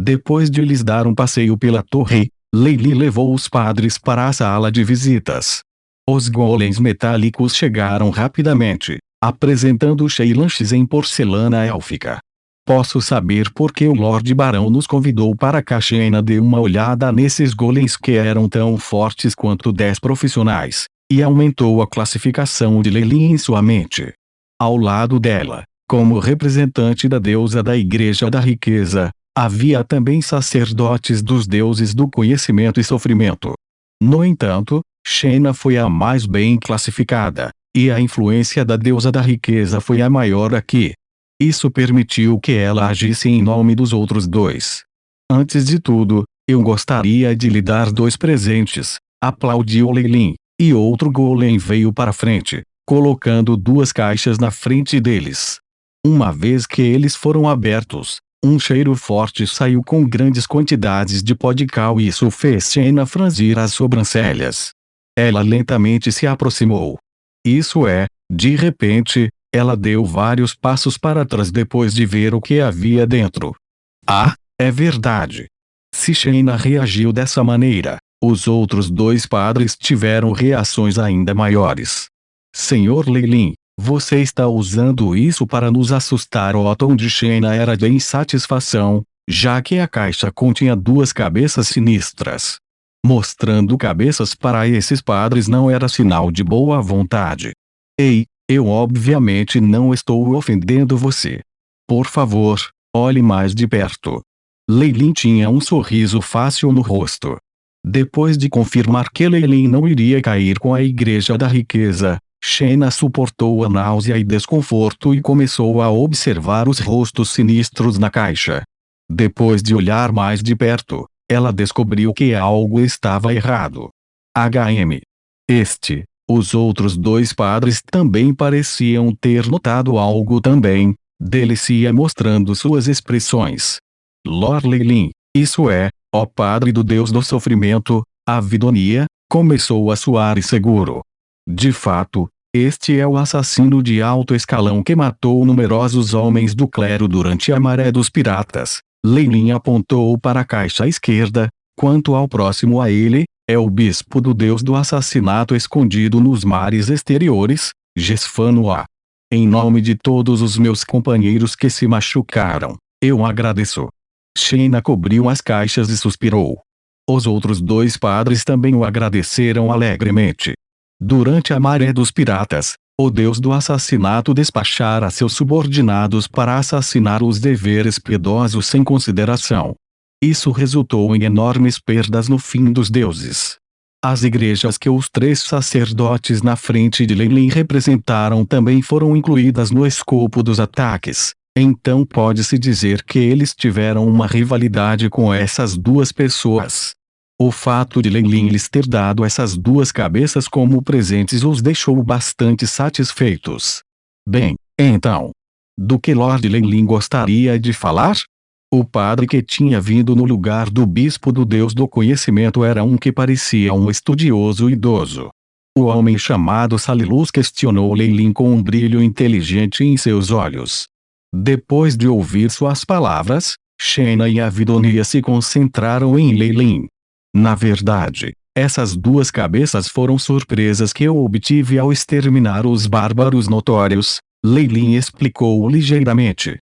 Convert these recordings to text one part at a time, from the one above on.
Depois de lhes dar um passeio pela torre, Leilin levou os padres para a sala de visitas. Os golems metálicos chegaram rapidamente, apresentando lanches em porcelana élfica. Posso saber por que o Lorde Barão nos convidou para que a Shayna dê uma olhada nesses golems que eram tão fortes quanto 10 profissionais, e aumentou a classificação de Leilin em sua mente. Ao lado dela, como representante da deusa da Igreja da Riqueza, havia também sacerdotes dos deuses do conhecimento e sofrimento. No entanto, Shayna foi a mais bem classificada, e a influência da deusa da riqueza foi a maior aqui. Isso permitiu que ela agisse em nome dos outros dois. Antes de tudo, eu gostaria de lhe dar 2 presentes, aplaudiu Leilin, e outro golem veio para frente, colocando 2 caixas na frente deles. Uma vez que eles foram abertos, um cheiro forte saiu com grandes quantidades de pó de cal e isso fez Shayna franzir as sobrancelhas. Ela lentamente se aproximou. Isso é, de repente, ela deu vários passos para trás depois de ver o que havia dentro. Ah, é verdade. Se Shayna reagiu dessa maneira, os outros 2 padres tiveram reações ainda maiores. Senhor Leilin, você está usando isso para nos assustar? O tom de Shayna era de insatisfação, já que a caixa continha 2 cabeças sinistras. Mostrando cabeças para esses padres não era sinal de boa vontade. Ei, eu obviamente não estou ofendendo você. Por favor, olhe mais de perto. Leilin tinha um sorriso fácil no rosto. Depois de confirmar que Leilin não iria cair com a Igreja da Riqueza, Shayna suportou a náusea e desconforto e começou a observar os rostos sinistros na caixa. Depois de olhar mais de perto, ela descobriu que algo estava errado. Os outros 2 padres também pareciam ter notado algo também, delicia mostrando suas expressões. Lord Leilin, isso é, ó padre do deus do sofrimento, Avidonia, começou a soar inseguro. De fato, este é o assassino de alto escalão que matou numerosos homens do clero durante a Maré dos Piratas. Leilin apontou para a caixa à esquerda. Quanto ao próximo a ele, é o bispo do deus do assassinato escondido nos mares exteriores, Gesfano-A. Em nome de todos os meus companheiros que se machucaram, eu agradeço. Shayna cobriu as caixas e suspirou. Os outros 2 padres também o agradeceram alegremente. Durante a Maré dos Piratas, o deus do assassinato despachara seus subordinados para assassinar os deveres piedosos sem consideração. Isso resultou em enormes perdas no fim dos deuses. As igrejas que os 3 sacerdotes na frente de Leilin representaram também foram incluídas no escopo dos ataques. Então pode-se dizer que eles tiveram uma rivalidade com essas 2 pessoas. O fato de Leilin lhes ter dado essas 2 cabeças como presentes os deixou bastante satisfeitos. Bem, então, do que Lord Leilin gostaria de falar? O padre que tinha vindo no lugar do bispo do deus do conhecimento era um que parecia um estudioso idoso. O homem chamado Salilus questionou Leilin com um brilho inteligente em seus olhos. Depois de ouvir suas palavras, Shayna e Avidonia se concentraram em Leilin. Na verdade, essas 2 cabeças foram surpresas que eu obtive ao exterminar os bárbaros notórios, Leilin explicou ligeiramente.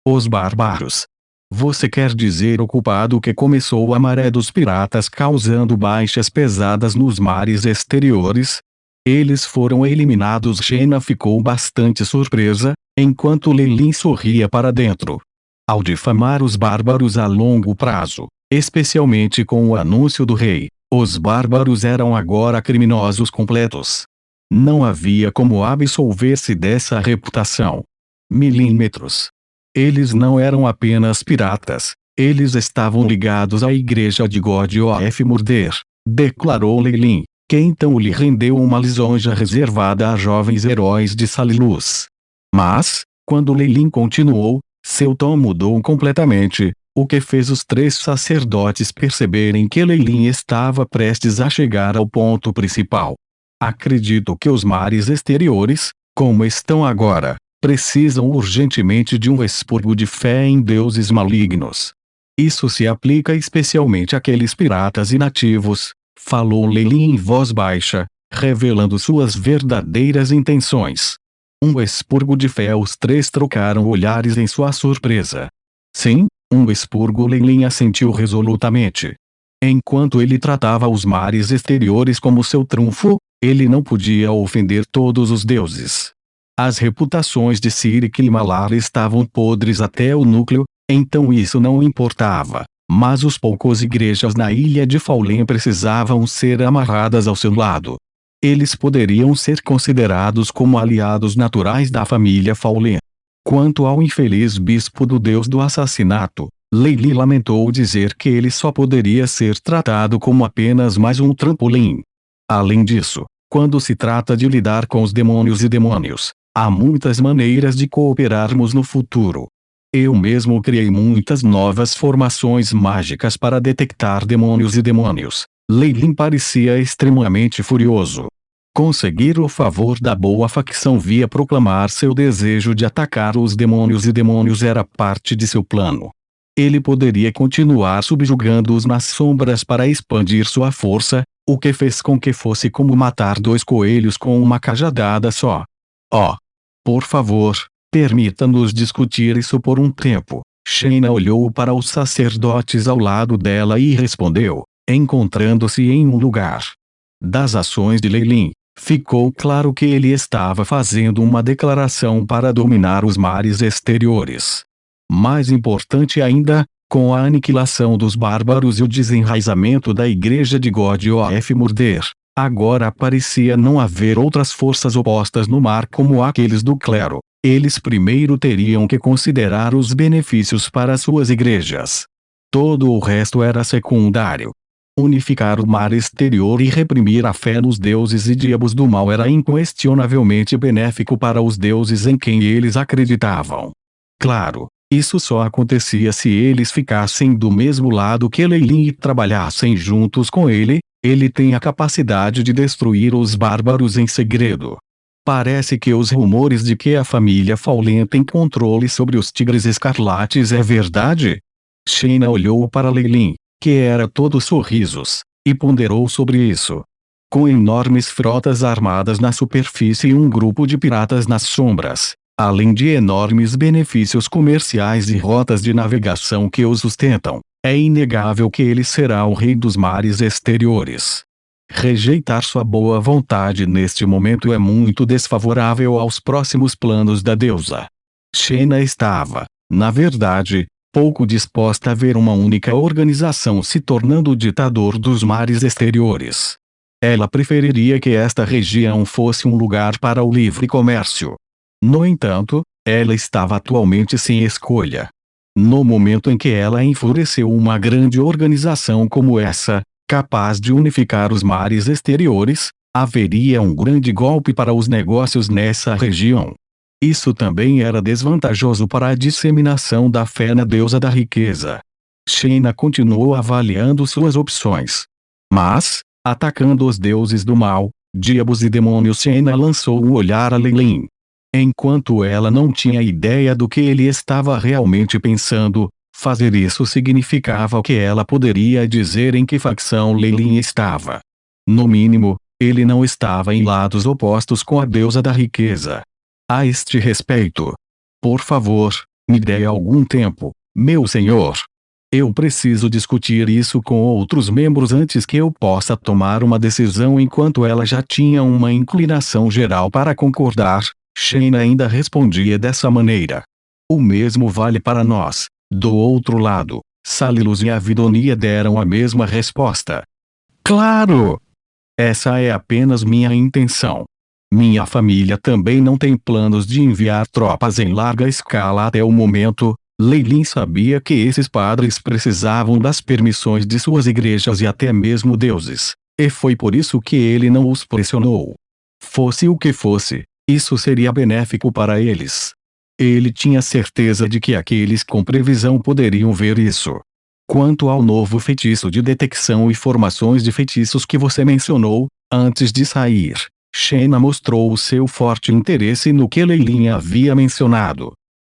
Os bárbaros. Você quer dizer o culpado que começou a Maré dos Piratas causando baixas pesadas nos mares exteriores? Eles foram eliminados. Shayna ficou bastante surpresa, enquanto Leilin sorria para dentro. Ao difamar os bárbaros a longo prazo, especialmente com o anúncio do rei, os bárbaros eram agora criminosos completos. Não havia como absolver-se dessa reputação. Milímetros. Eles não eram apenas piratas, eles estavam ligados à igreja de God-of Murder, declarou Leilin, que então lhe rendeu uma lisonja reservada a jovens heróis de Salilus. Mas, quando Leilin continuou, seu tom mudou completamente, o que fez os 3 sacerdotes perceberem que Leilin estava prestes a chegar ao ponto principal. Acredito que os mares exteriores, como estão agora, precisam urgentemente de um expurgo de fé em deuses malignos. Isso se aplica especialmente àqueles piratas inativos, falou Leilin em voz baixa, revelando suas verdadeiras intenções. Um expurgo de fé. Os três trocaram olhares em sua surpresa. Sim, um expurgo. Leilin assentiu resolutamente. Enquanto ele tratava os mares exteriores como seu trunfo, ele não podia ofender todos os deuses. As reputações de Sirik e Malar estavam podres até o núcleo, então isso não importava. Mas os poucos igrejas na ilha de Faulen precisavam ser amarradas ao seu lado. Eles poderiam ser considerados como aliados naturais da família Faulen. Quanto ao infeliz bispo do deus do assassinato, Leilin lamentou dizer que ele só poderia ser tratado como apenas mais um trampolim. Além disso, quando se trata de lidar com os demônios e demônios, há muitas maneiras de cooperarmos no futuro. Eu mesmo criei muitas novas formações mágicas para detectar demônios e demônios. Leilin parecia extremamente furioso. Conseguir o favor da boa facção via proclamar seu desejo de atacar os demônios e demônios era parte de seu plano. Ele poderia continuar subjugando-os nas sombras para expandir sua força, o que fez com que fosse como matar dois coelhos com uma cajadada só. Oh! Por favor, permita-nos discutir isso por um tempo. Shayna olhou para os sacerdotes ao lado dela e respondeu, encontrando-se em um lugar. Das ações de Leilin, ficou claro que ele estava fazendo uma declaração para dominar os mares exteriores. Mais importante ainda, com a aniquilação dos bárbaros e o desenraizamento da igreja de God-Of Murder, agora parecia não haver outras forças opostas no mar como aqueles do clero. Eles primeiro teriam que considerar os benefícios para suas igrejas. Todo o resto era secundário. Unificar o mar exterior e reprimir a fé nos deuses e diabos do mal era inquestionavelmente benéfico para os deuses em quem eles acreditavam. Claro, isso só acontecia se eles ficassem do mesmo lado que Leilin e trabalhassem juntos com ele. Ele tem a capacidade de destruir os bárbaros em segredo. Parece que os rumores de que a família Faulen tem controle sobre os tigres escarlates é verdade? Shayna olhou para Leilin, que era todo sorrisos, e ponderou sobre isso. Com enormes frotas armadas na superfície e um grupo de piratas nas sombras, além de enormes benefícios comerciais e rotas de navegação que os sustentam, é inegável que ele será o rei dos mares exteriores. Rejeitar sua boa vontade neste momento é muito desfavorável aos próximos planos da deusa. Shayna estava, na verdade, pouco disposta a ver uma única organização se tornando o ditador dos mares exteriores. Ela preferiria que esta região fosse um lugar para o livre comércio. No entanto, ela estava atualmente sem escolha. No momento em que ela enfureceu uma grande organização como essa, capaz de unificar os mares exteriores, haveria um grande golpe para os negócios nessa região. Isso também era desvantajoso para a disseminação da fé na deusa da riqueza. Shayna continuou avaliando suas opções. Mas, atacando os deuses do mal, diabos e demônios, Shayna lançou um olhar a Leilin. Enquanto ela não tinha ideia do que ele estava realmente pensando, fazer isso significava que ela poderia dizer em que facção Leilin estava. No mínimo, ele não estava em lados opostos com a deusa da riqueza. A este respeito, por favor, me dê algum tempo, meu senhor. Eu preciso discutir isso com outros membros antes que eu possa tomar uma decisão. Enquanto ela já tinha uma inclinação geral para concordar, Shayna ainda respondia dessa maneira. O mesmo vale para nós. Do outro lado, Salilus e Avidonia deram a mesma resposta. Claro! Essa é apenas minha intenção. Minha família também não tem planos de enviar tropas em larga escala até o momento. Leilin sabia que esses padres precisavam das permissões de suas igrejas e até mesmo deuses, e foi por isso que ele não os pressionou. Fosse o que fosse, isso seria benéfico para eles. Ele tinha certeza de que aqueles com previsão poderiam ver isso. Quanto ao novo feitiço de detecção e formações de feitiços que você mencionou, antes de sair, Shayna mostrou o seu forte interesse no que Leilin havia mencionado.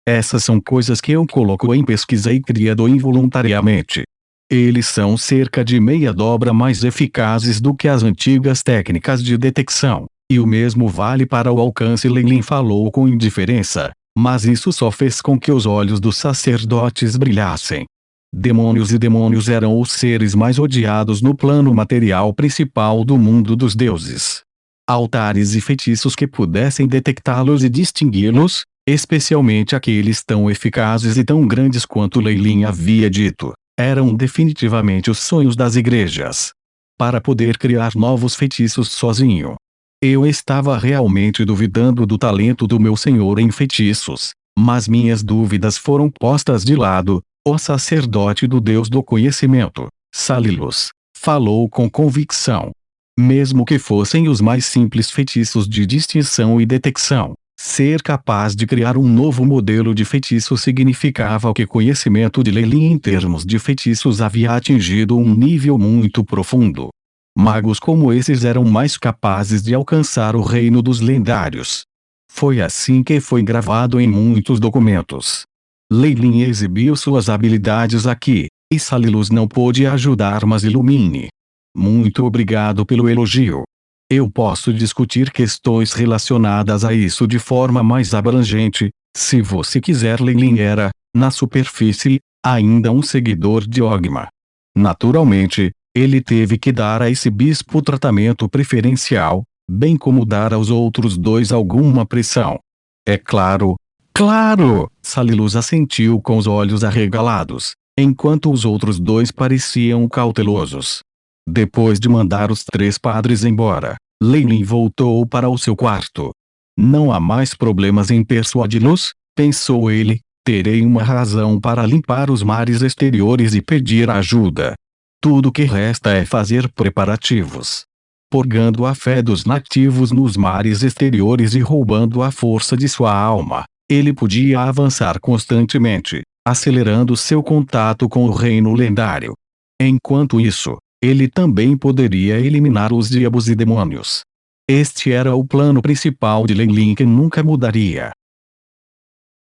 Essas são coisas que eu coloco em pesquisa e criado involuntariamente. Eles são cerca de meia dobra mais eficazes do que as antigas técnicas de detecção. E o mesmo vale para o alcance. Leilin falou com indiferença, mas isso só fez com que os olhos dos sacerdotes brilhassem. Demônios e demônios eram os seres mais odiados no plano material principal do mundo dos deuses. Altares e feitiços que pudessem detectá-los e distingui-los, especialmente aqueles tão eficazes e tão grandes quanto Leilin havia dito, eram definitivamente os sonhos das igrejas. Para poder criar novos feitiços sozinho. Eu estava realmente duvidando do talento do meu senhor em feitiços, mas minhas dúvidas foram postas de lado. O sacerdote do Deus do conhecimento, Salilus, falou com convicção. Mesmo que fossem os mais simples feitiços de distinção e detecção, ser capaz de criar um novo modelo de feitiço significava que o conhecimento de Leilin em termos de feitiços havia atingido um nível muito profundo. Magos como esses eram mais capazes de alcançar o reino dos lendários. Foi assim que foi gravado em muitos documentos. Leilin exibiu suas habilidades aqui, e Salilus não pôde ajudar, mas ilumine. Muito obrigado pelo elogio. Eu posso discutir questões relacionadas a isso de forma mais abrangente, se você quiser. Leilin era, na superfície, ainda um seguidor de Ogma. Naturalmente, ele teve que dar a esse bispo tratamento preferencial, bem como dar aos outros dois alguma pressão. É claro. Claro! Salilus assentiu com os olhos arregalados, enquanto os outros dois pareciam cautelosos. Depois de mandar os 3 padres embora, Leilin voltou para o seu quarto. Não há mais problemas em persuadi-los, pensou ele, terei uma razão para limpar os mares exteriores e pedir ajuda. Tudo que resta é fazer preparativos. Purgando a fé dos nativos nos mares exteriores e roubando a força de sua alma, ele podia avançar constantemente, acelerando seu contato com o reino lendário. Enquanto isso, ele também poderia eliminar os diabos e demônios. Este era o plano principal de Leilin que nunca mudaria.